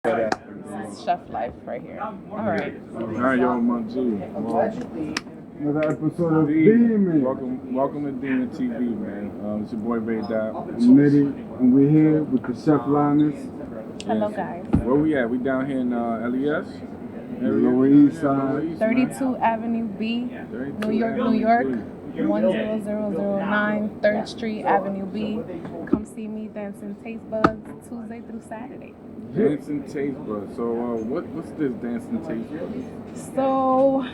This is Chef Life right here. All right. Alright, yo, my G. Another episode of Demon. Welcome to Demon TV, man. It's your boy Ray Dab. I'm Nitty, and we're here with the Chef Lioness. Hello, guys. Where we at? We down here in LES? Lower East Side. 32 Avenue B, New York, New York. 10009 3rd Street, Avenue B. Come see me, Dancin Tastebuds, Tuesday through Saturday. Dancin Tastebuds. So, what's this Dancin Tastebuds? So,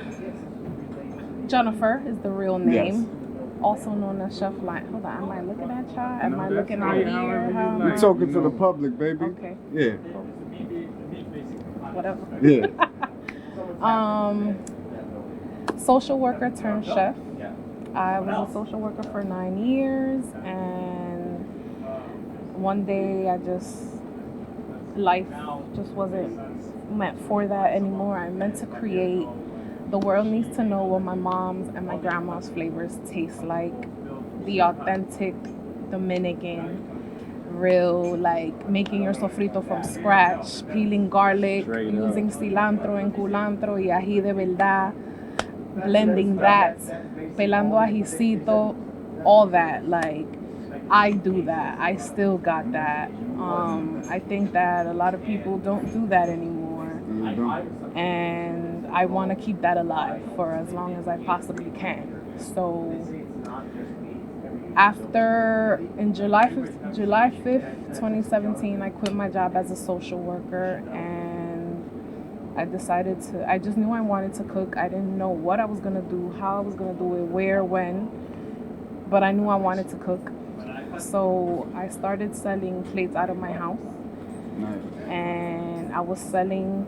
Jennifer is the real name. Also known as Chef Lioness. Hold on, am I looking at y'all? Am I looking out here? You're talking to the public, baby. Okay. Yeah. Whatever. Yeah. Social worker turned chef. I was a social worker for 9 years, and one day life just wasn't meant for that anymore. I meant to create. The world needs to know what my mom's and my grandma's flavors taste like. The authentic Dominican, real, like making your sofrito from scratch, peeling garlic, using cilantro and culantro y ají de verdad, blending that, pelando ajicito, all that. Like, I do that. I still got that. I think that a lot of people don't do that anymore. And I want to keep that alive for as long as I possibly can. So in July 5th, 2017, I quit my job as a social worker, and I just knew I wanted to cook. I didn't know what I was going to do, how I was going to do it, where, when, but I knew I wanted to cook. So I started selling plates out of my house. Nice. And I was selling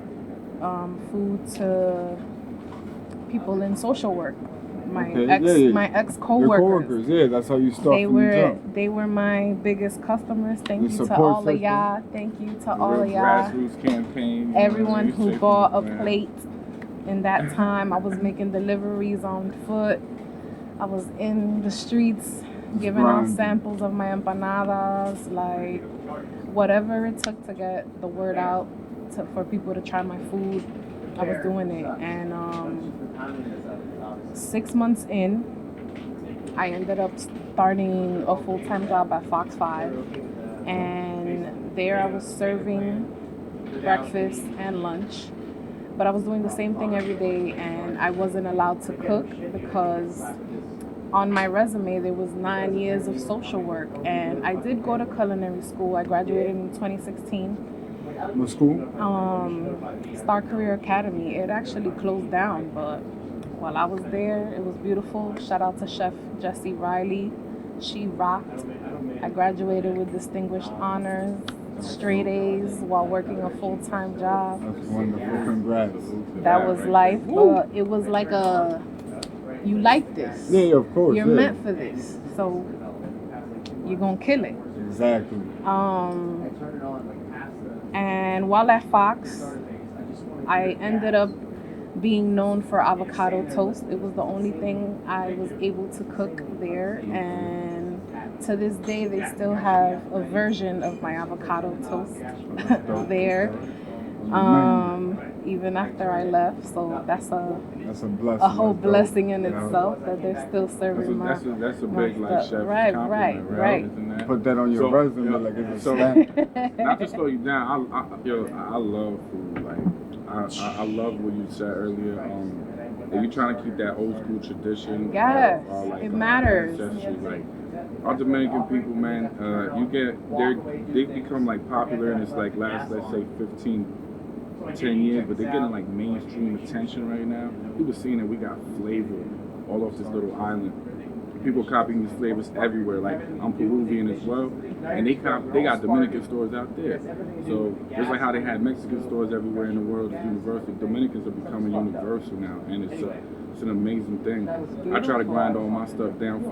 food to people in social work. My ex coworkers. Yeah, that's how you start. They were my biggest customers. Thank you to all of y'all. Thank you to all of y'all. Grassroots campaign. Everyone who bought a plate in that time. I was making deliveries on foot. I was in the streets giving out samples of my empanadas, like whatever it took to get the word out for people to try my food. I was doing it, and 6 months in, I ended up starting a full-time job at Fox 5, and there I was serving breakfast and lunch, but I was doing the same thing every day, and I wasn't allowed to cook because on my resume there was 9 years of social work. And I did go to culinary school. I graduated in 2016. What school? Star Career Academy. It actually closed down, but while I was there, it was beautiful. Shout out to Chef Jessie Riley. She rocked. I graduated with distinguished honors, straight A's, while working a full-time job. That's wonderful. Congrats. That was life, but it was like you like this. Yeah, of course. You're meant for this, so you're gonna kill it. Exactly. And while at Fox, I ended up being known for avocado toast. It was the only thing I was able to cook there, and to this day they still have a version of my avocado toast there. Even after I left, so that's a blessing, a whole blessing in itself that they're still serving that's a big like chef right. Put that on your resume like it's a stamp. Not to slow you down, I love food. Like I love what you said earlier. If you're trying to keep that old school tradition, yes, like, it matters. Like our Dominican people, man, they become like popular, and it's like last, let's say 10 years, but they're getting like mainstream attention right now. People seeing that we got flavor all off this little island. People copying these flavors everywhere. Like, I'm Peruvian as well, and they got Dominican stores out there. So just like how they had Mexican stores everywhere in the world, it's universal. Dominicans are becoming universal now, and it's an amazing thing. I try to grind all my stuff down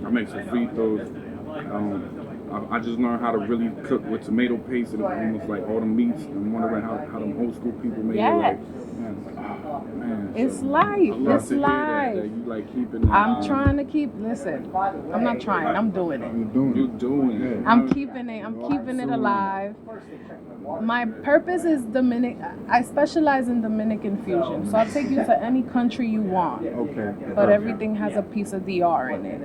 I make sofritos. I just learned how to really cook with tomato paste and almost like all the meats. I'm wondering how them old school people make it. Like, man, it's so life. It's life. That you like keeping that, I'm trying to keep. Listen, I'm not trying. I'm doing it. You're doing it. I'm keeping it. I'm keeping it alive. My purpose is I specialize in Dominican fusion, so I'll take you to any country you want. Okay. But everything has a piece of DR in it.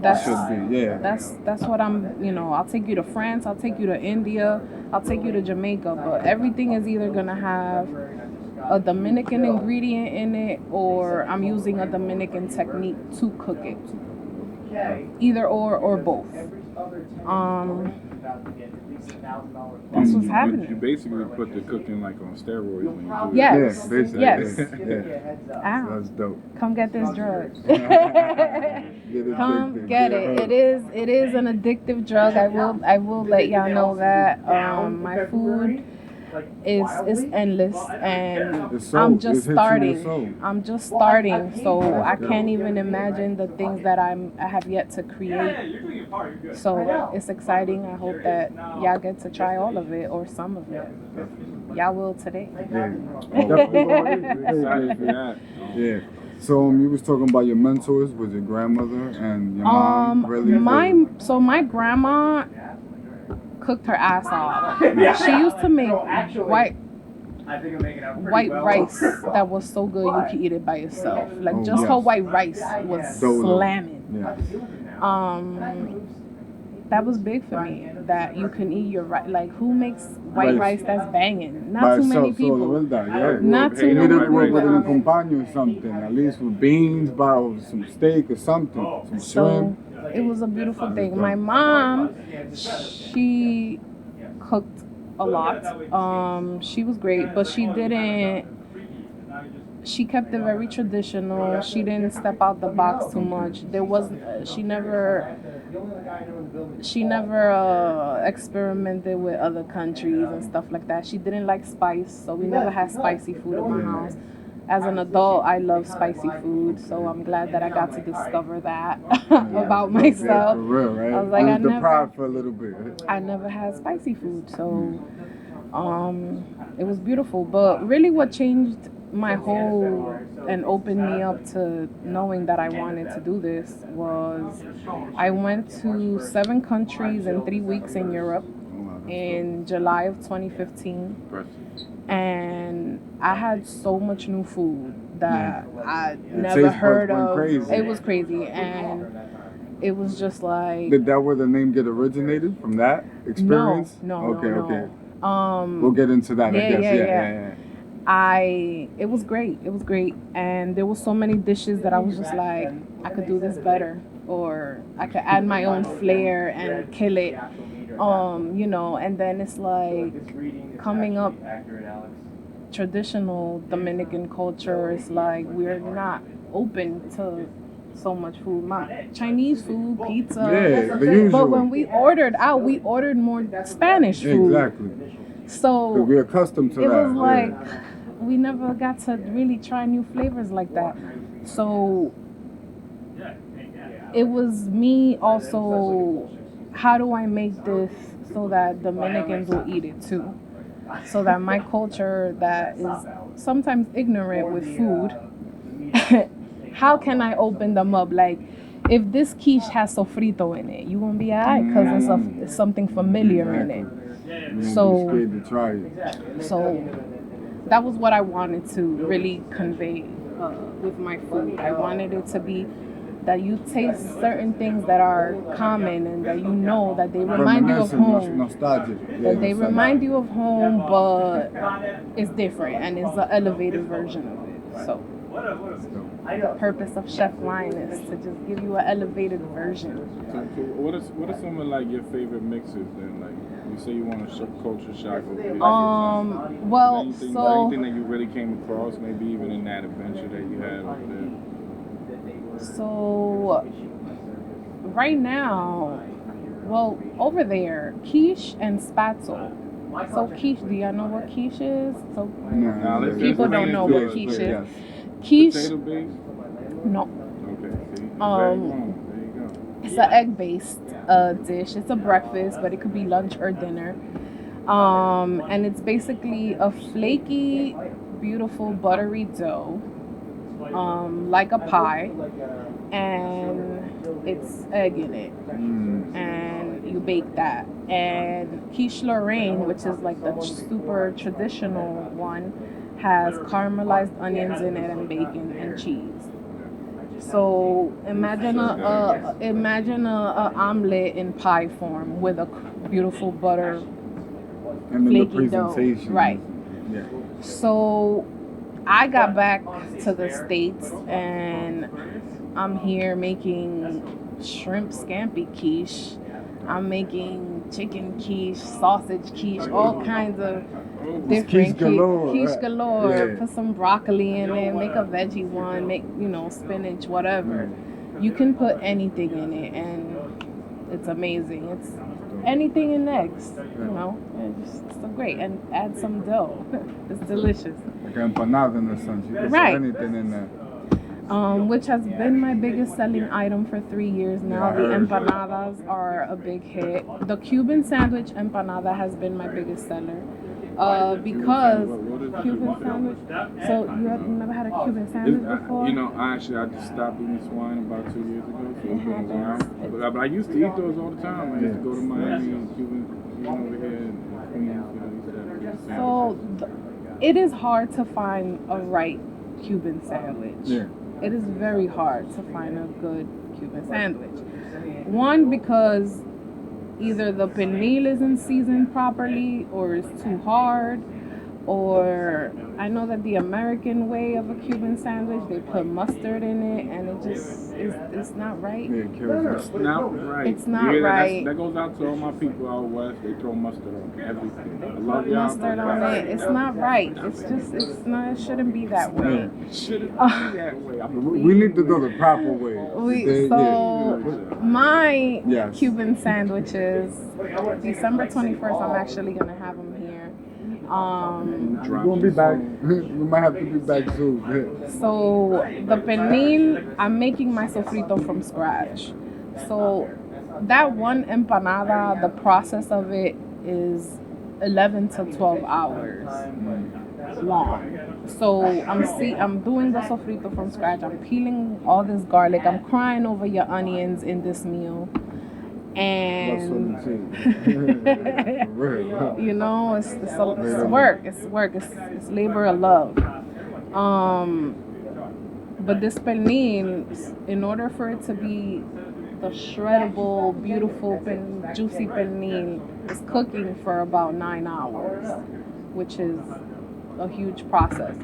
That should be, yeah. That's what I'm. I'll take you to France. I'll take you to India. I'll take you to Jamaica. But everything is either gonna have a Dominican ingredient in it, or I'm using a Dominican technique to cook it. Either or both. That's what's happening. You basically put the cooking like on steroids when you do it. Yes. Yes. Ow. That's dope. Come get this drug. Come get it. It is an addictive drug. I will let y'all know that. My food is endless, and I'm just starting. So I can't even imagine the things that I have yet to create. So it's exciting. I hope that y'all get to try all of it or some of it. Y'all will today. Yeah. So you was talking about your mentors with your grandmother and your mom. Really? My grandma cooked her ass off. She used to make white rice that was so good you could eat it by yourself. Like her white rice was slamming. Yeah. That was big for me. That you can eat your rice. Like, who makes white rice that's banging? Not too many people. Not too many people. With an accompaniment or something, at least with beans, or some steak or something, some shrimp. It was a beautiful thing. My mom, she cooked a lot. She was great, but she kept it very traditional. She didn't step out the box too much. She never experimented with other countries and stuff like that. She didn't like spice, so we never had spicy food in my house. As an adult, I love spicy food, so I'm glad that I got to discover that about myself. Yeah, for real, right? I was like, deprived for a little bit. I never had spicy food, so it was beautiful. But really, what changed my whole and opened me up to knowing that I wanted to do this was I went to 7 countries in 3 weeks in Europe in July of 2015. And I had so much new food that I never heard of. Crazy. It was crazy, and it was just like. Did that where the name get originated from that experience? No. Okay. We'll get into that. I guess. Yeah. It was great. And there was so many dishes that I was just like, I could do this better, or I could add my own flair and kill it. And then it's like coming up traditional Dominican culture is like we're not open to so much food. Chinese food, pizza. Yeah, the usual. But when we ordered out, we ordered more Spanish food. Exactly. So we're accustomed to that. It was like we never got to really try new flavors like that. So it was me also, how do I make this so that Dominicans will eat it too? So that my culture that is sometimes ignorant with food, how can I open them up? Like, if this quiche has sofrito in it, you won't be alright because it's something familiar in it. So scared to try it. So that was what I wanted to really convey with my food. I wanted it to be that you taste certain things that are common and that you know that they remind you of home. Nostalgic. That they remind you of home, but it's different and it's an elevated version of it. So the purpose of Chef Lioness to just give you an elevated version. So what are some of like your favorite mixes then? Like you say you want to culture shock. Well, anything that you really came across, maybe even in that adventure that you had over there. So right now, well, over there, quiche and spatzel. So quiche, do y'all know what quiche is? So people don't know what quiche is. Quiche. Potato based? No. Okay. See, there you go. It's an egg-based dish. It's a breakfast, but it could be lunch or dinner. And it's basically a flaky, beautiful, buttery dough, like a pie, and it's egg in it. And you bake that. And quiche Lorraine, which is like the super traditional one, has caramelized onions in it and bacon and cheese. So imagine a omelet in pie form with a beautiful butter And then the flaky dough. presentation. Right. Yeah. So I got back to the States and I'm here making shrimp scampi quiche. I'm making chicken quiche, sausage quiche, all kinds of different quiche galore, quiche right? galore. Yeah. Put some broccoli in it, make a veggie one, make spinach, whatever. You can put anything in it, and it's amazing. It's anything in eggs, it's so great. And add some dough. It's delicious. Like an empanada in a sense. You can Right. put anything in there. Which has been my biggest selling item for 3 years now. The empanadas are a big hit. The Cuban sandwich empanada has been my biggest seller. Because Cuban sandwich. So you have never had a Cuban sandwich before? I just stopped eating swine about 2 years ago, so it's been a while. But I used to eat those all the time. I used to go to Miami and Cuban, over here in Queens, So it is hard to find a right Cuban sandwich. Yeah. It is very hard to find a good Cuban sandwich. One, because either the pernil isn't seasoned properly or it's too hard, or I know that the American way of a Cuban sandwich, they put mustard in it and it just it's not right. Yeah, it kills us. It's not right. It's not right. That goes out to all my people out west. They throw mustard on everything. I love y'all. Mustard on it. It's not right. It shouldn't be that way. It shouldn't be that way. We need to do the proper way. My Yes. Cuban sandwiches, December 21st, I'm actually going to have them here. We're going to be back. We might have to be back soon. So the pernil, I'm making my sofrito from scratch. So that one empanada, the process of it is 11 to 12 hours long. So I'm doing the sofrito from scratch. I'm peeling all this garlic. I'm crying over your onions in this meal. And it's work. It's labor of love. But this pernil, in order for it to be the shreddable, beautiful, juicy pernil, is cooking for about 9 hours, which is a huge process.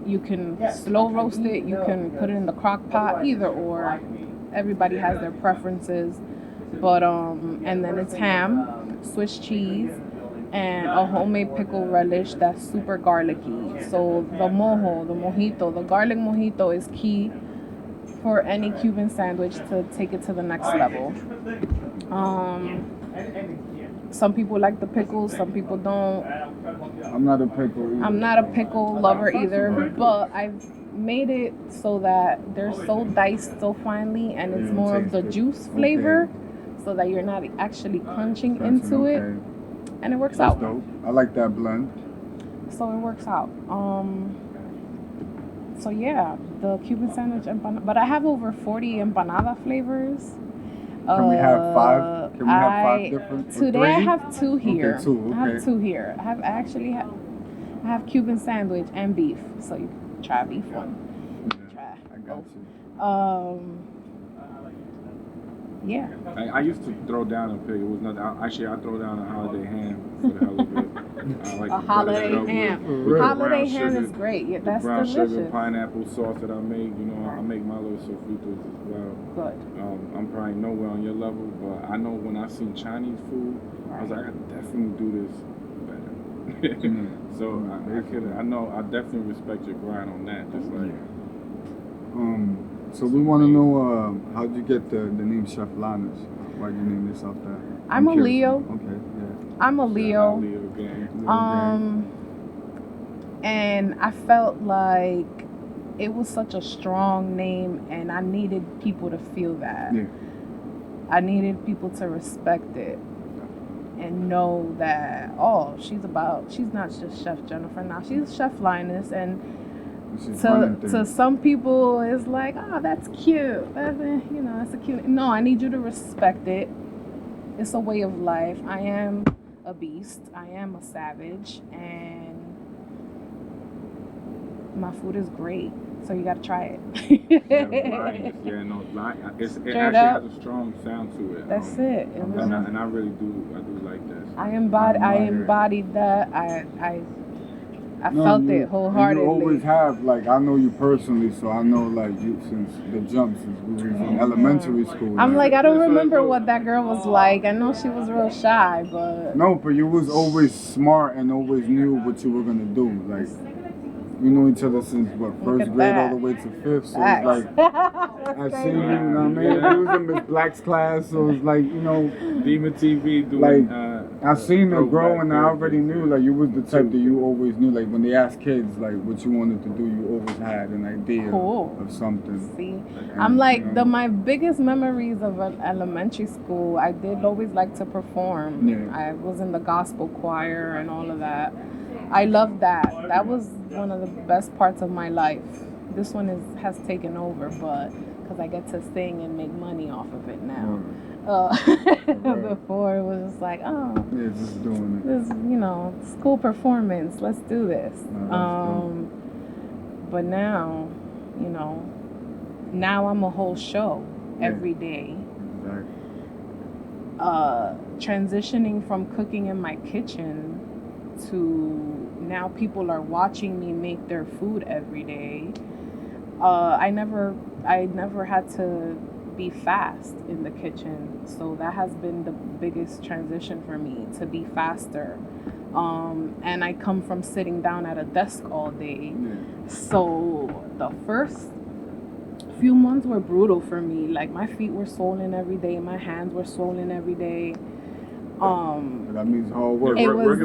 You can slow roast it. You can put it in the crock pot, either or. Everybody has their preferences, but and then it's ham, Swiss cheese, and a homemade pickle relish that's super garlicky. So the garlic mojito is key for any Cuban sandwich to take it to the next level. Some people like the pickles, some people don't. I'm not a pickle either. I'm not a pickle lover either, but I've made it so that they're so diced so finely and it's more of the juice flavor, so that you're not actually crunching into it, and it works out. Dope. I like that blend. So it works out. So yeah, the Cuban sandwich empanada, but I have over 40 empanada flavors. Can we have 5? Can we have 5 different? Today I have 2 here. Okay, 2. Okay. I have 2 here. I have Cuban sandwich and beef, so you can try beef one. Try. I got you. Yeah. I used to throw down a pig. It was nothing. Actually, I throw down a holiday ham for the hell of it. I like A holiday ham. With Holiday ham sugar, is great. Yeah, that's brown delicious. sugar, pineapple sauce that I make. I make my little sofritos as well. Good. I'm probably nowhere on your level, but I know when I seen Chinese food, I was like, I definitely do this better. So I definitely respect your grind on that. Just like. So we want to know how'd you get the name Chef Lioness? Why'd you name yourself that? I'm a Leo. Okay, yeah. I'm a Leo. Leo And I felt like it was such a strong name, and I needed people to feel that. Yeah. I needed people to respect it and know that, she's not just Chef Jennifer now, she's Chef Lioness. And to some people it's like, that's cute, that's a cute. No, I need you to respect it. It's a way of life. I am a beast, I am a savage, and my food is great, so you gotta try it. It actually has a strong sound to it. That's it. And I really do like that. I embodied that. I felt it wholeheartedly. You always have, like, I know you personally, so I know, like, you since we were in elementary school. I'm like, I don't remember what that girl was like. I know she was real shy, but... No, but you was always smart and always knew what you were going to do. Like, we know each other since, first grade all the way to fifth, so it's like, I seen you, you know what I mean? It was in Miss Black's class, so it's like, Dimetv doing... Like, I seen her grow, and I already knew, like, you was the type that you always knew, like, when they asked kids, like, what you wanted to do, you always had an idea of something. See, and, I'm like, my biggest memories of elementary school, I did always like to perform. Yeah. I was in the gospel choir and all of that. I loved that. That was one of the best parts of my life. This one has taken over, but because I get to sing and make money off of it now. Before it was just like, just doing it. This, school performance. Let's do this. But now, now I'm a whole show every day. Exactly. Transitioning from cooking in my kitchen to now people are watching me make their food every day. I never had to be fast in the kitchen, so that has been the biggest transition for me, to be faster. And I come from sitting down at a desk all day, so the first few months were brutal for me. Like, my feet were swollen every day, my hands were swollen every day. That means hard work. It was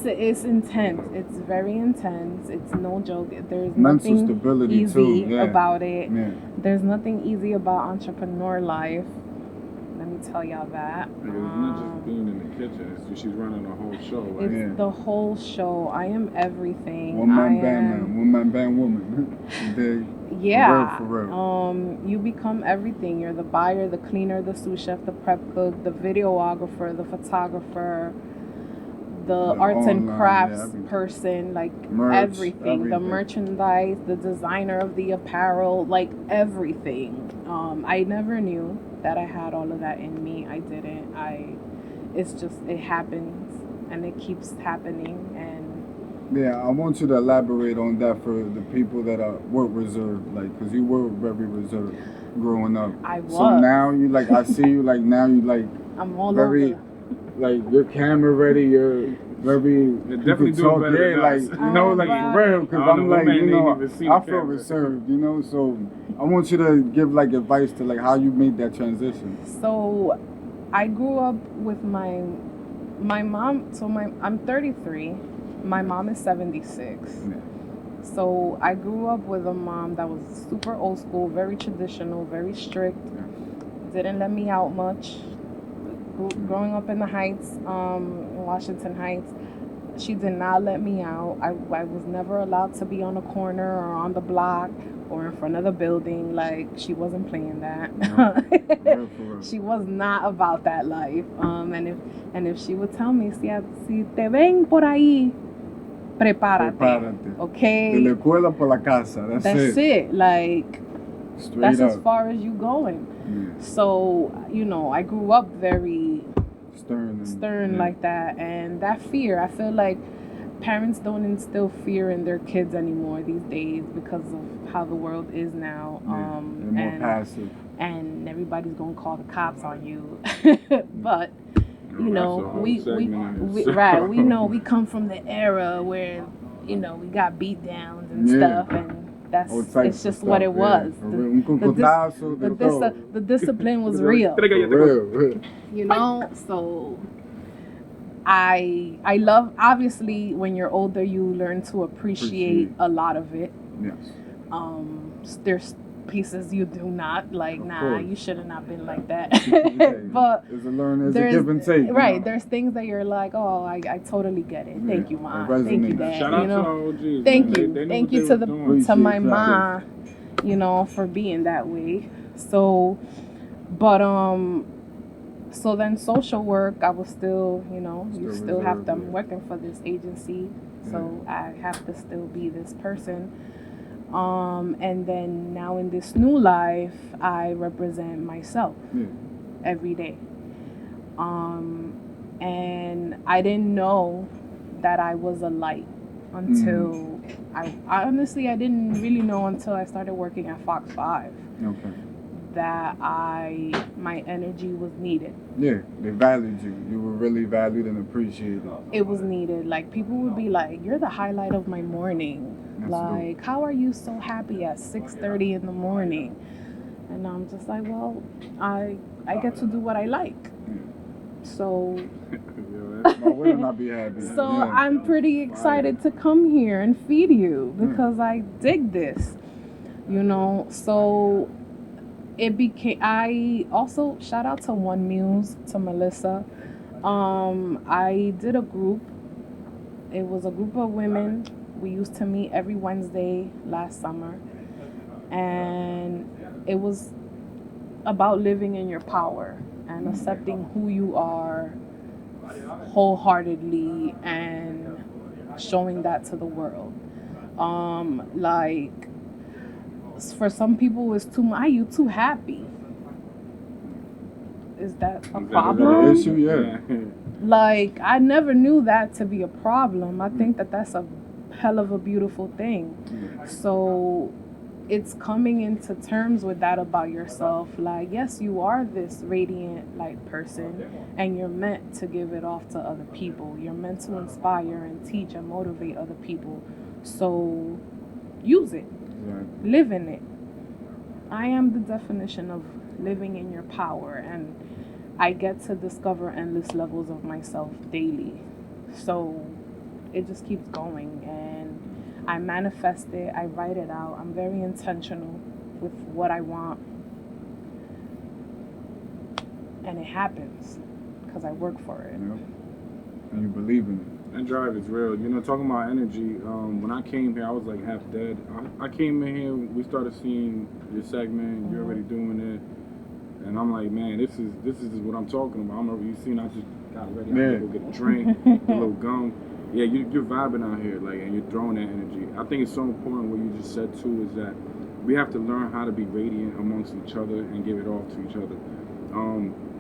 It's intense. It's very intense. It's no joke. There's mental nothing stability easy too. about it. Yeah. There's nothing easy about entrepreneur life. Let me tell y'all that. It's not just being in the kitchen. She's running a whole show. Right? It's the whole show. I am everything. One man band woman. Yeah. For real. You become everything. You're the buyer, the cleaner, the sous chef, the prep cook, the videographer, the photographer, the arts and crafts person, like everything. The merchandise, the designer of the apparel, like everything. I never knew that I had all of that in me. I didn't. It happens, and it keeps happening. And yeah, I want you to elaborate on that for the people that were reserved, like, because you were very reserved growing up. I was. So now you, like, I see you, like, now you, like, I'm all very, over. like, your camera ready, you're very, definitely doing better than like, us. like, for real, because I'm like, I feel reserved, so I want you to give, like, advice to, like, how you made that transition. So, I grew up with my mom, I'm 33. My mom is 76. Yeah. So I grew up with a mom that was super old school, very traditional, very strict. Didn't let me out much. Growing up in the Heights, Washington Heights, she did not let me out. I was never allowed to be on a corner or on the block or in front of the building. Like, she wasn't playing that. She was not about that life. And if she would tell me, si te ven por ahí, prepárate. Okay? De la escuela por la casa. That's it. Like, straight that's up. as far as you going. Yeah. So, I grew up very stern like that. And that fear, I feel like parents don't instill fear in their kids anymore these days because of how the world is now. They're more passive. And everybody's going to call the cops on you. But, we know we come from the era where, we got beat downs and stuff, and it's just what it was. The discipline was real. So I love, obviously, when you're older, you learn to appreciate a lot of it. Yes. There's pieces you do not like. Of Nah, course. you should have not been like that. Yeah, But it's a learn, it's a give and take. right. You know? There's things that you're like, oh, I totally get it. Thank you, Ma. It Thank you, resonates. Dad. Shout out You know, to our OGs. thank man. you, They knew thank what you they to was the doing. to my Appreciate Ma. You know, for being that way. So, but so then social work, I was still, you know, you still have to. I'm working for this agency, so I have to still be this person. And then now in this new life, I represent myself every day. And I didn't know that I was a light until I honestly, I didn't really know until I started working at Fox 5 that my energy was needed. Yeah, they valued you. You were really valued and appreciated. It was needed. Like, people would be like, "You're the highlight of my morning." That's like, how are you so happy at 6:30 in the morning? And I'm just like, well, I get to do what I like. So Why wouldn't I be happy? so I'm pretty excited to come here and feed you because I dig this. You know, so it became, I also shout out to One Muse, to Melissa. I did a group. It was a group of women. We used to meet every Wednesday last summer, and it was about living in your power and accepting who you are wholeheartedly and showing that to the world. Like, for some people it's too much. Are you too happy? Is that a problem? Issue, yeah. Like, I never knew that to be a problem. I think that that's a hell of a beautiful thing. So it's coming into terms with that about yourself. Like, yes, you are this radiant light person, and you're meant to give it off to other people. You're meant to inspire and teach and motivate other people. So use it. Live in it. I am the definition of living in your power, and I get to discover endless levels of myself daily. So it just keeps going, and I manifest it. I write it out. I'm very intentional with what I want, and it happens because I work for it. And you believe in it. That drive is real. You know, talking about energy, when I came here, I was like half dead. I came in here, we started seeing your segment, you're already doing it. And I'm like, man, this is what I'm talking about. I don't know if you've seen, I just got ready. I'm gonna go get a drink, a little gum. Yeah, you're vibing out here, like, and you're throwing that energy. I think it's so important what you just said too, is that we have to learn how to be radiant amongst each other and give it off to each other.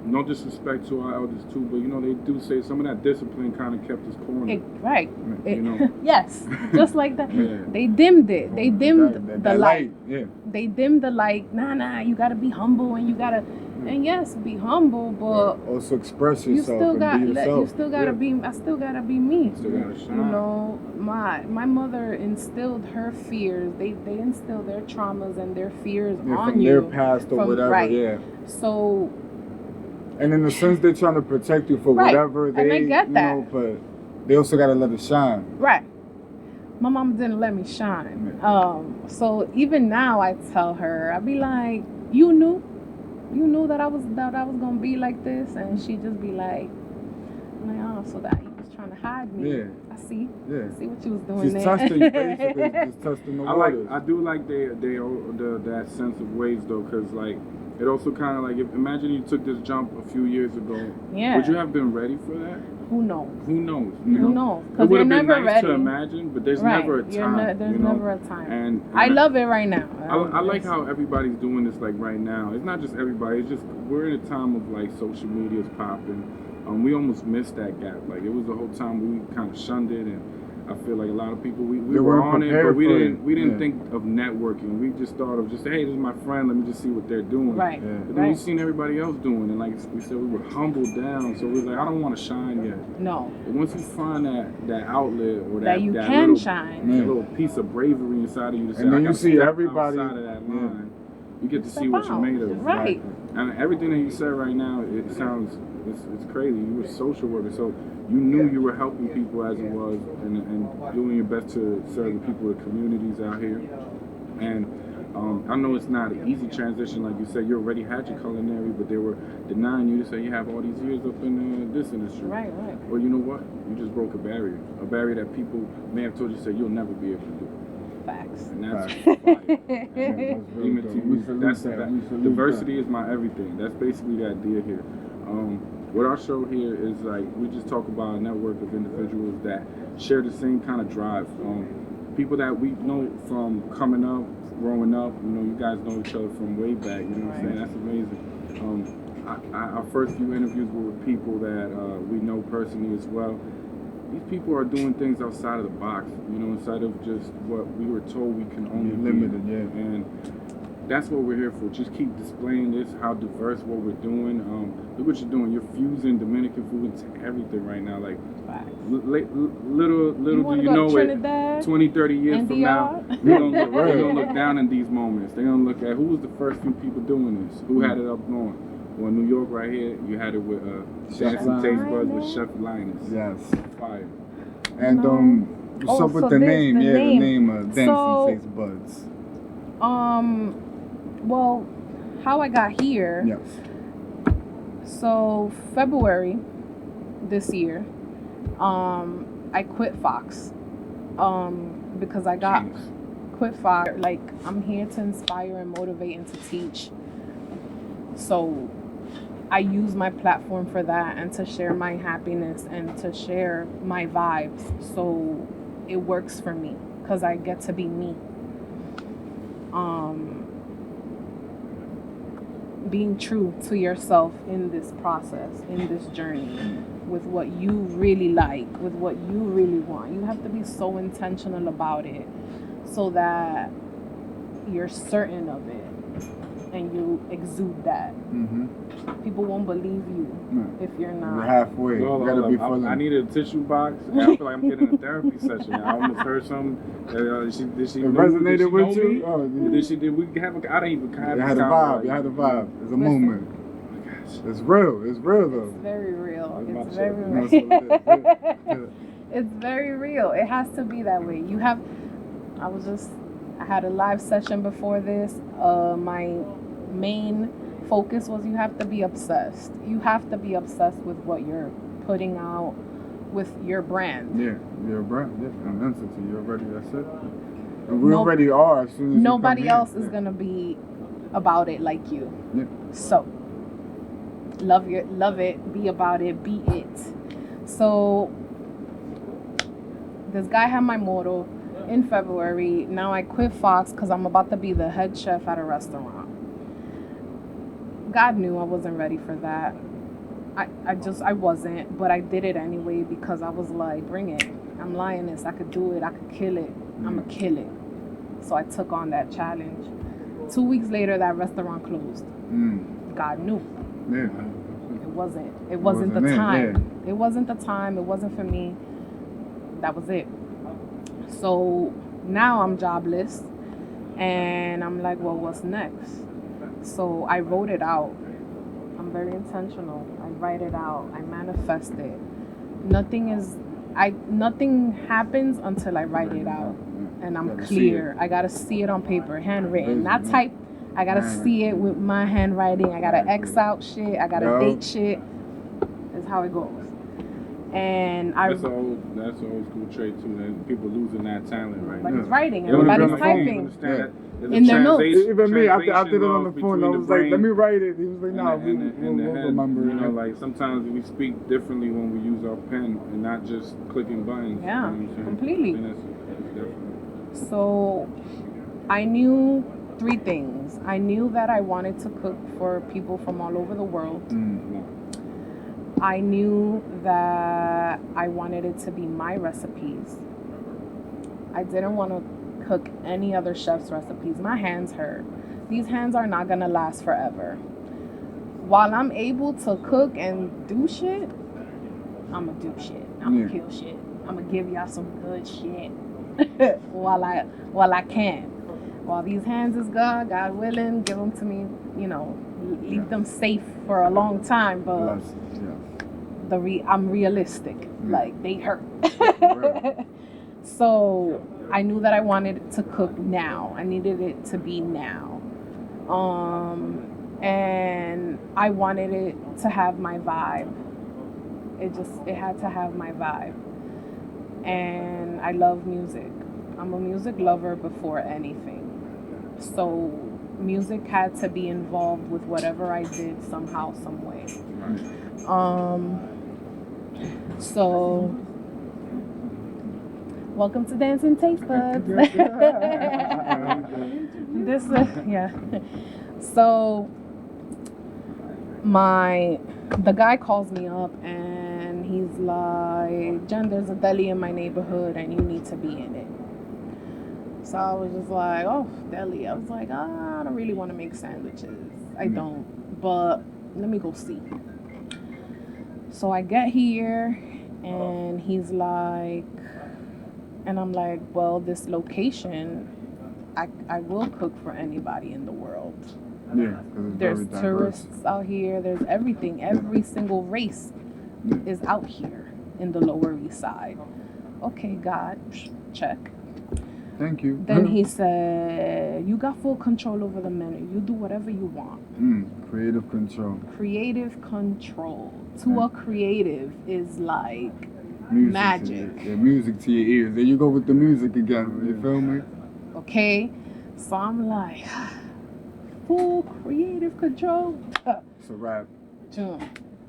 No disrespect to our elders too, but you know, they do say some of that discipline kind of kept us cornered. Right. You know? Yes, just like that. They dimmed it. They dimmed the light. They dimmed the light. Nah, you gotta be humble, and you gotta, and yes, be humble, but also express yourself. You still got, and be yourself. you still gotta be. I still gotta be me. Still gotta shine. You know, my mother instilled her fears. They instill their traumas and their fears on from you. Their past or whatever. Right. So. And in a sense, they're trying to protect you for whatever they, and I get that. You know, but they also gotta let it shine. Right. My mom didn't let me shine. So even now, I tell her, I be like, you knew that I was gonna be like this, and she just be like, oh, so that you was trying to hide me. Yeah. I see. Yeah. I see what you was doing She's there. testing you, basically. Just testing the waters. I do like that sense of ways though, because like, it also kind of like, imagine you took this jump a few years ago. Yeah. Would you have been ready for that? Who knows? Who knows? Who knows? It would have been nice ready to imagine, but there's never a time. There's never a time. And I love it right now. I like how everybody's doing this like right now. It's not just everybody. It's just we're in a time of like social media's popping. We almost missed that gap. Like, it was the whole time we kind of shunned it, and I feel like a lot of people we were on it, but we didn't think of networking. We just thought of hey, this is my friend. Let me just see what they're doing. Right. But then we've seen everybody else doing, and like we said, we were humbled down. So we was like, I don't want to shine yet. No. But once you find that outlet or that you that can little, shine, that little piece of bravery inside of you to say, and then I you see everybody outside of that line. You get to see what you're made of. Right. And everything that you said right now, it sounds It's crazy. You were a social worker, so you knew you were helping people as it was, and doing your best to serve the people, the communities out here. And I know it's not an easy transition, like you said. You already had your culinary, but they were denying you to say you have all these years up in this industry. Right. Well, you know what? You just broke a barrier that people may have told you, say you'll never be able to do. Facts. And that's fire. Diversity is my everything. That's basically the idea here. What our show here is like, we just talk about a network of individuals that share the same kind of drive. People that we know from coming up, growing up. You know, you guys know each other from way back. You know what I'm saying? That's amazing. Our first few interviews were with people that we know personally as well. These people are doing things outside of the box, you know, inside of just what we were told we can only be. Limited, yeah. And that's what we're here for. Just keep displaying this, how diverse what we're doing. Look what you're doing. You're fusing Dominican food into everything right now. Like, little do you know it, 20, 30 years from now, they're gonna look down in these moments. They're gonna look at who was the first few people doing this, who had it up going. Well, New York right here, you had it with Dancin Tastebuds with Chef Lioness. Yes. Fire. And what's up with the name? The name Dancin Tastebuds. Well, how I got here. Yes. So February this year, I quit Fox. Because I got quit Fox. Like, I'm here to inspire and motivate and to teach. So I use my platform for that and to share my happiness and to share my vibes. So it works for me because I get to be me. Being true to yourself in this process, in this journey, with what you really like, with what you really want. You have to be so intentional about it so that you're certain of it and you exude that. People won't believe you if you're not. You're halfway. No, you gotta be fully. I needed a tissue box. I feel like I'm getting a therapy session. I almost heard something. Did she resonated with you? Me? Oh, Did we have a? I didn't even have. You had a vibe. You had a vibe. It's a moment. It's real. It's real though. It's very real. It's very real. It's very real. It has to be that way. You have. I had a live session before this. My main focus was you have to be obsessed. You have to be obsessed with what you're putting out, with your brand. Yeah, your brand. Yeah, an entity. You're already. That's it. And we already are. As soon as nobody else is gonna be about it like you. Yeah. So love it. Be about it. Be it. So this guy had my motto in February. Now I quit Fox because I'm about to be the head chef at a restaurant. God knew I wasn't ready for that. I wasn't, but I did it anyway because I was like, bring it. I'm Lioness. I could do it. I could kill it. I'm going to kill it. So I took on that challenge. 2 weeks later, that restaurant closed. God knew. Yeah. It wasn't the time. It wasn't the time. It wasn't for me. That was it. So now I'm jobless and I'm like, well, what's next? So I wrote it out. I'm very intentional. I write it out. I manifest it. Nothing happens until I write it out. And I'm clear. I gotta see it on paper, handwritten, not typed. I gotta see it with my handwriting. I gotta X out shit. I gotta date shit. That's how it goes. And that's an old school trait too. That people losing that talent right now. Everybody's writing. Everybody's typing. In their notes. Even me, I did it on the phone. I was like, let me write it. He was like, no, we'll remember. You know, like sometimes we speak differently when we use our pen and not just clicking buttons. Yeah, you know completely. That's so I knew 3 things. I knew that I wanted to cook for people from all over the world. I knew that I wanted it to be my recipes. I didn't want to cook any other chef's recipes. My hands hurt. These hands are not gonna last forever. While I'm able to cook and do shit, I'ma do shit. I'ma kill shit. I'ma give y'all some good shit while I can. While these hands is God willing, give them to me, you know, leave them safe for a long time, but I'm realistic. Like, they hurt. So I knew that I wanted to cook now. I needed it to be now. And I wanted it to have my vibe. It had to have my vibe. And I love music. I'm a music lover before anything. So music had to be involved with whatever I did somehow, some way. So welcome to Dancin Tastebuds. So the guy calls me up and he's like, Jen, there's a deli in my neighborhood and you need to be in it. So I was just like, oh, deli. I was like, I don't really want to make sandwiches. I don't, but let me go see. So I get here and he's like, and I'm like, well, this location, I will cook for anybody in the world. Yeah, there's tourists out here. There's everything. Every single race is out here in the Lower East Side. Okay, God, check. Thank you. Then he said, you got full control over the menu. You do whatever you want. Creative control. Creative control. To a creative is like music magic. Music to your ears. There you go with the music again. You feel me? Okay. So I'm like, full creative control. It's a wrap.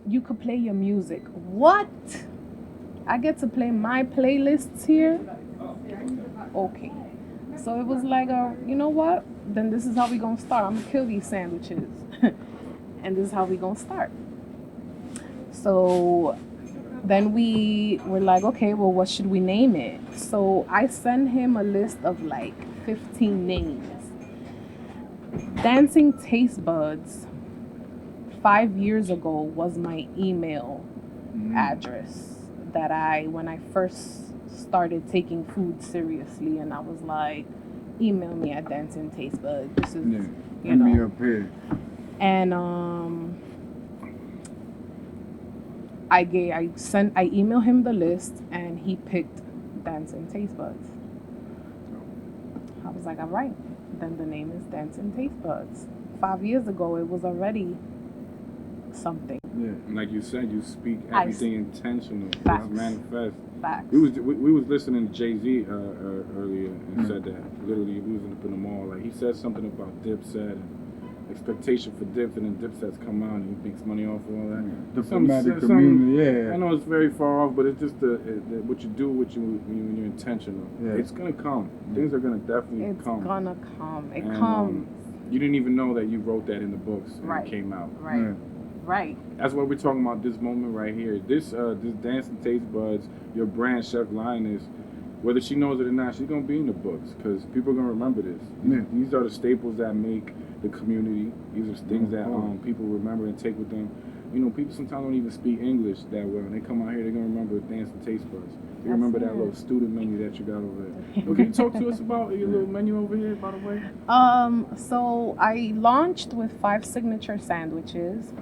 You could play your music. What? I get to play my playlists here? Okay. So it was like, you know what? Then this is how we gonna start. I'm gonna kill these sandwiches. And this is how we gonna start. So then we were like, okay, well, what should we name it? So I sent him a list of like 15 names. Dancin Tastebuds 5 years ago was my email address that when I first started taking food seriously, and I was like, email me at Dancin Tastebuds. This is, you know. Me up here. And I emailed him the list, and he picked Dancin Tastebuds. I was like, all right, then the name is Dancin Tastebuds. 5 years ago, it was already something. Yeah, and like you said, you speak everything intentional. Facts. It's manifest. Facts. We was listening to Jay-Z earlier and said that literally we was up in the mall. Like he said something about Dipset and expectation for Dips, and then Dipset's come out and he makes money off of all that. Diplomatic community, I know it's very far off, but it's just what you do when you're intentional. Yeah. It's gonna come. Things are gonna definitely come. It's gonna come. It comes. You didn't even know that you wrote that in the books and it came out. Right. Yeah. Right. That's what we're talking about this moment right here. This Dancin Tastebuds, your brand, Chef Lioness, whether she knows it or not, she's going to be in the books because people are going to remember this. Yeah. These are the staples that make the community. These are things that people remember and take with them. You know, people sometimes don't even speak English that well. And they come out here, they're going to remember Dancin Tastebuds. They remember that little student menu that you got over there. Well, can you talk to us about your little menu over here, by the way? So I launched with 5 signature sandwiches.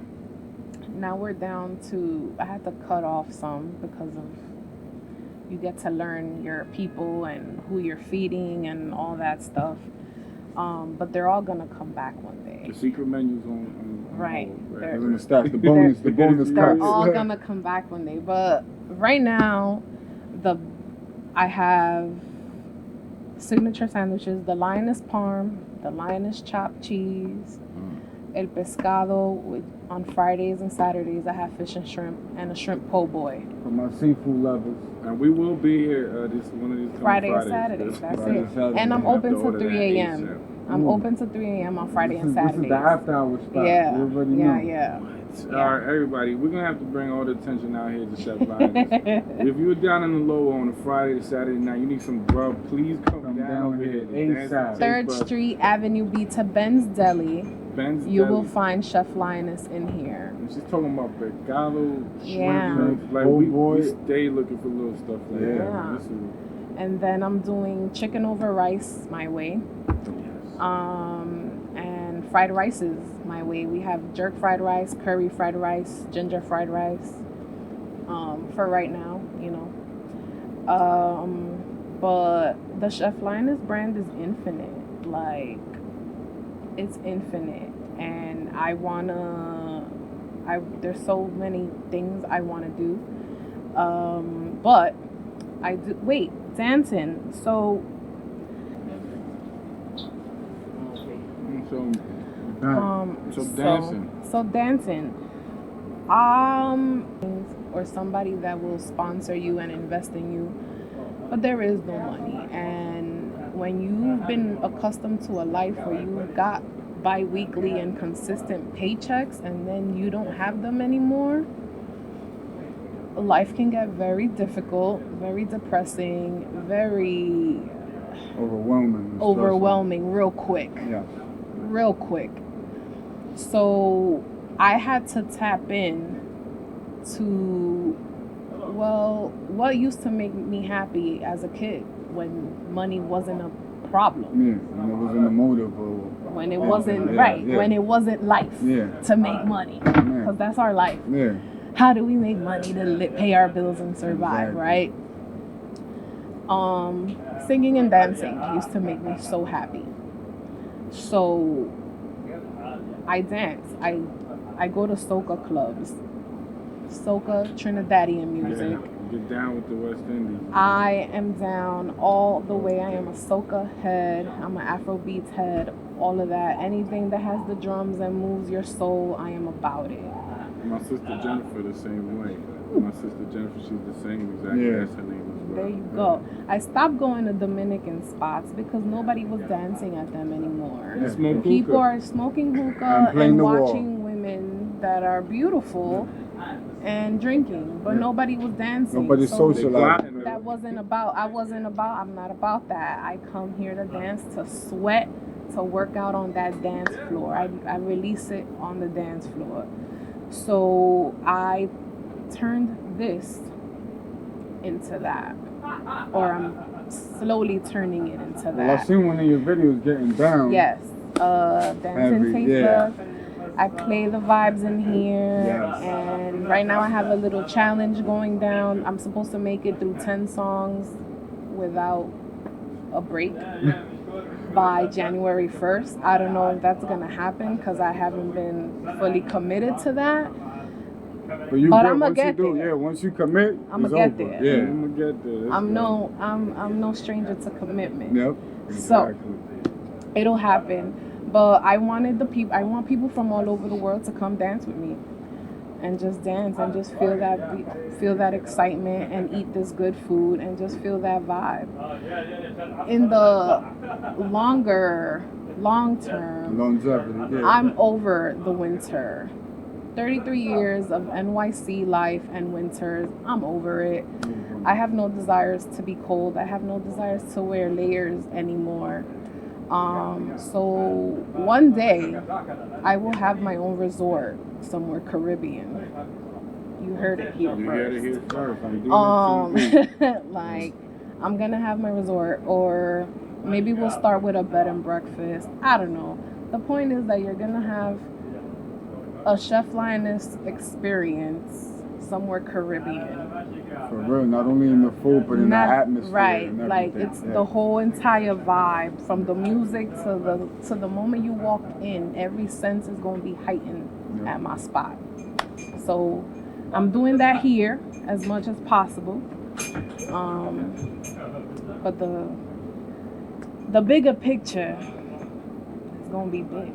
Now we're down to, I had to cut off some because of, you get to learn your people and who you're feeding and all that stuff. But they're all going to come back one day. The secret menu's on right. They're going to start the bonus They're all going to come back one day. But right now, I have signature sandwiches, the Lioness Parm, the Lioness chopped cheese, El Pescado on Fridays and Saturdays. I have fish and shrimp and a shrimp po' boy. For my seafood lovers. And we will be here one of these Friday and Saturdays. That's it. Saturday. And I'm open till 3 a.m. I'm open till 3 a.m. on Friday and Saturdays. This is the after hour spot. Yeah. You already know. Yeah. All right, everybody, we're going to have to bring all the attention out here to Chef Lioness. If you're down in the low on a Friday to Saturday night, you need some grub, please come down here. 3rd Street, Avenue B to Ben's Deli. You will find Chef Lioness in here. And she's talking about pescado, shrimp. Like we stay looking for little stuff like that. Yeah. And then I'm doing chicken over rice my way. And fried rices my way. We have jerk fried rice, curry fried rice, ginger fried rice. For right now, you know. But the Chef Lioness brand is infinite. Like, it's infinite, and there's so many things I wanna do. But I do. Wait, dancing. So dancing. So dancing. Or somebody that will sponsor you and invest in you, but there is no money. And when you've been accustomed to a life where you got bi-weekly and consistent paychecks, and then you don't have them anymore, life can get very difficult, very depressing, very overwhelming real quick. Yeah. Real quick. So I had to tap in to, well, what used to make me happy as a kid when money wasn't a problem. Yeah, when it wasn't a motive. When it wasn't, when it wasn't life to make money. Because that's our life. Yeah. How do we make money to pay our bills and survive, right? Singing and dancing used to make me so happy. So I dance. I go to soca clubs. Soca, Trinidadian music. Get down with the West Indies. I am down all the way. I am a soca head. I'm an Afrobeats head. All of that. Anything that has the drums and moves your soul, I am about it. My sister Jennifer the same way. My sister Jennifer, she's the same exact. That's her name as well. There you go. I stopped going to Dominican spots because nobody was dancing at them anymore. People are smoking hookah and watching women that are beautiful and drinking, but nobody was dancing. Nobody's socializing. That wasn't about. I'm not about that. I come here to dance, to sweat, to work out on that dance floor. I release it on the dance floor. So I turned this into that, or I'm slowly turning it into that. Well, I've seen one of your videos getting down. Yes, Dancin Tastebuds. I play the vibes in here, and right now I have a little challenge going down. I'm supposed to make it through 10 songs without a break by January 1st. I don't know if that's gonna happen because I haven't been fully committed to that. But I'm gonna get there. Yeah, once you commit, I'm gonna get there. Yeah, I'm gonna get there. I'm no stranger to commitment. Yep. So it'll happen. But I want people from all over the world to come dance with me, and just dance and just feel that excitement and eat this good food and just feel that vibe. In the long term, longevity. I'm over the winter. 33 years of NYC life and winters, I'm over it. I have no desires to be cold. I have no desires to wear layers anymore. So one day I will have my own resort somewhere Caribbean. You heard it here first. Like, I'm gonna have my resort, or maybe we'll start with a bed and breakfast. I don't know. The point is that you're gonna have a Chef Lioness experience somewhere Caribbean. For real, not only in the food, but in the atmosphere. Right, like it's the whole entire vibe, from the music to the moment you walk in. Every sense is going to be heightened at my spot. So I'm doing that here as much as possible. But the bigger picture is going to be big.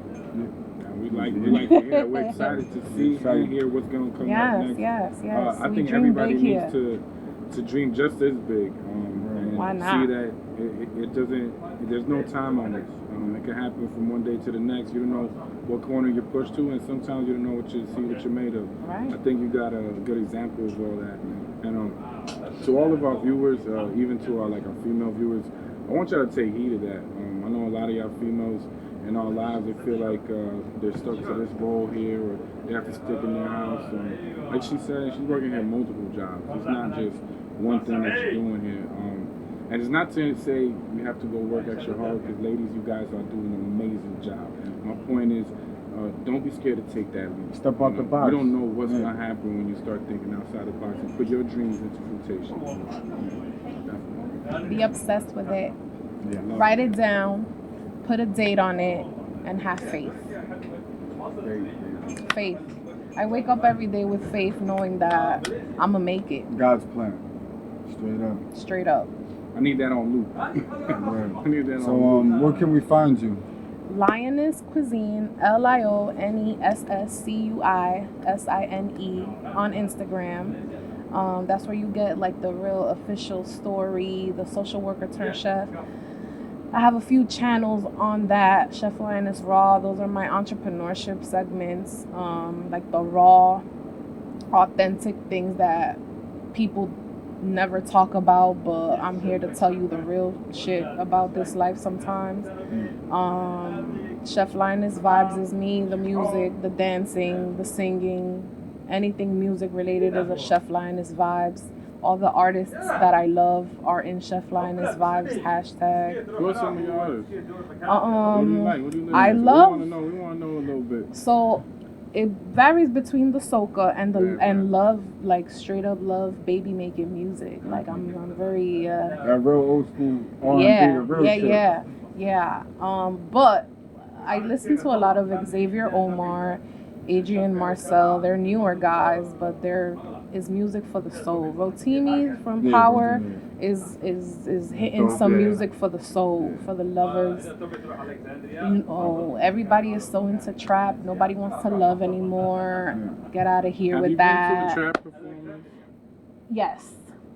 We like to hear. We're excited to see and hear what's going to come up next. Yes. I think everybody needs to dream just as big. And why not? See that it doesn't. There's no time on this. It can happen from one day to the next. You don't know what corner you're pushed to, and sometimes you don't know what you're made of. Right. I think you got a good example of all that. And to all of our viewers, even to our female viewers, I want y'all to take heed of that. I know a lot of y'all females in our lives, they feel like they're stuck to this role here, or they have to stick in their house. Like she said, she's working here multiple jobs. It's not just one thing that you're doing here. And it's not to say you have to go work extra hard, because ladies, you guys are doing an amazing job. My point is, don't be scared to take that leap. Step out the box. You don't know what's gonna happen when you start thinking outside the box and put your dreams into fruitation. Definitely. Be obsessed with it. Yeah. Write it down, put a date on it, and have faith. Faith. I wake up every day with faith, knowing that I'm gonna make it. God's plan. Straight up. I need that on loop. Right. I need that So, on loop. where can we find you? Lioness Cuisine, LIONESSCUISINE on Instagram. That's where you get like the real official story, the social worker turned chef. I have a few channels on that. Chef Lioness Raw, those are my entrepreneurship segments, like the raw, authentic things that people never talk about, but I'm here to tell you the real shit about this life sometimes. Chef Lioness vibes is me, the music, the dancing, the singing, anything music related is a Chef Lioness vibes. All the artists that I love are in Chef Lioness vibes hashtag. Who are some of your artists? What do you like? What do you listen I to? love. We want to know a little bit. So it varies between the soca and the and love, like straight up love baby making music. Like I'm very That real old school R&B, yeah, the real shit. yeah. But I listen to a lot of Xavier Omar, Adrian Marcel. They're newer guys, but they're is music for the soul. Rotimi from Power is hitting some music for the soul, for the lovers. You know, everybody is so into trap. Nobody wants to love anymore. Get out of here with that. Have you been to the trap performance? Yes.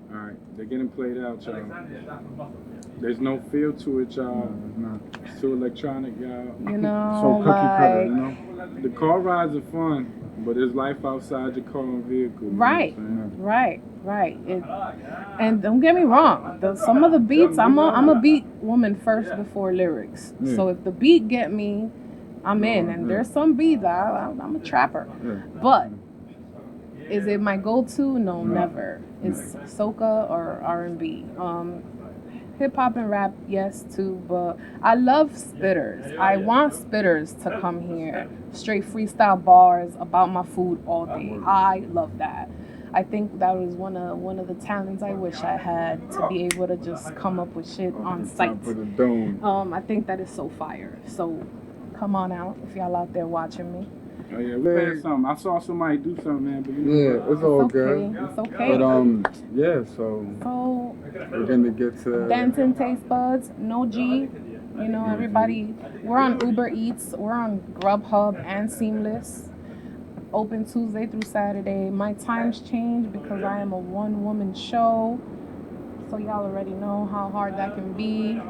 All right, they're getting played out, y'all. There's no feel to it, y'all. It's too electronic, y'all. You know, So cookie cutter, you know? The car rides are fun, but there's life outside your car and vehicle. Right. And don't get me wrong. Some of the beats, I'm a beat woman first before lyrics. Yeah. So if the beat get me, I'm in. And there's some beats I'm a trapper. Yeah. But is it my go-to? No, never. It's soca or R&B. Hip hop and rap, yes too, but I love spitters. I want spitters to come here. Straight freestyle bars about my food all day. I love that. I think that was one of the talents I wish I had, to be able to just come up with shit on site. I think that is so fire. So come on out if y'all out there watching me. Oh yeah, we had something. I saw somebody do something, man. But It's all good. It's okay. But so we're gonna get to Dancin Tastebuds, no G. You know, everybody. We're on Uber Eats. We're on Grubhub and Seamless. Open Tuesday through Saturday. My times change because I am a one-woman show. So y'all already know how hard that can be.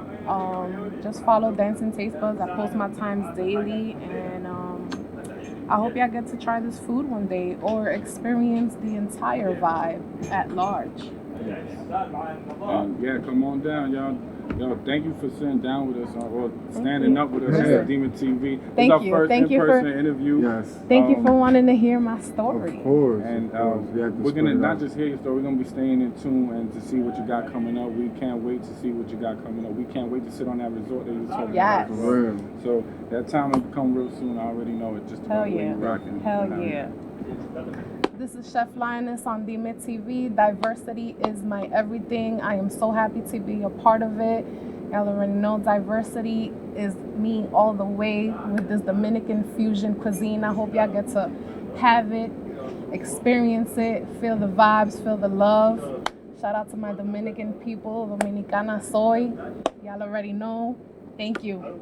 Just follow Dancin Tastebuds. I post my times daily, and I hope y'all get to try this food one day or experience the entire vibe at large. Yeah, come on down, y'all. Yo, thank you for sitting down with us or standing up with us at Dimetv. Thank This is you. our first Thank you in-person for interview. Yes. Thank you for wanting to hear my story. Of course. And we're gonna not just hear your story, we're gonna be staying in tune and to see what you got coming up. We can't wait to see what you got coming up. We can't wait to sit on that resort that you were talking about. For real. So that time will come real soon. I already know it. Just about the way you're rocking. Hell yeah. This is Chef Lioness on Dimetv. Diversity is my everything. I am so happy to be a part of it. Y'all already know diversity is me all the way with this Dominican fusion cuisine. I hope y'all get to have it, experience it, feel the vibes, feel the love. Shout out to my Dominican people, Dominicana soy. Y'all already know. Thank you.